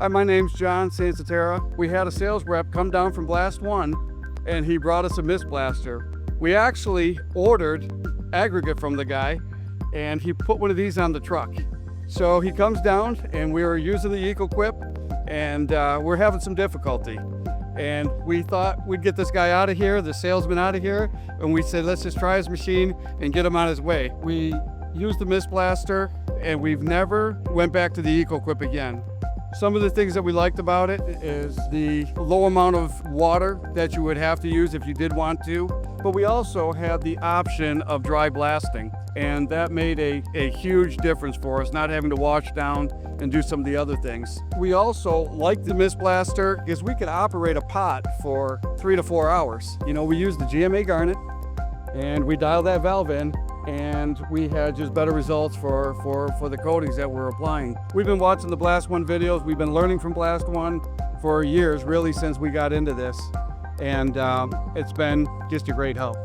Hi, my name's John Sansoterra. We had a sales rep come down from BlastOne and he brought us a MistBlaster. We actually ordered aggregate from the guy and he put one of these on the truck. So he comes down and we were using the EcoQuip and we're having some difficulty. And we thought we'd get this guy out of here, the salesman out of here, and we said, let's just try his machine and get him on his way. We used the MistBlaster and we've never went back to the EcoQuip again. Some of the things that we liked about it is the low amount of water that you would have to use if you did want to, but we also had the option of dry blasting, and that made a huge difference for us, not having to wash down and do some of the other things. We also liked the MistBlaster because we could operate a pot for 3 to 4 hours. You know, we used the GMA Garnet and we dialed that valve in, and we had just better results for the coatings that we're applying. We've been watching the BlastOne videos. We've been learning from BlastOne for years, really since we got into this. And it's been just a great help.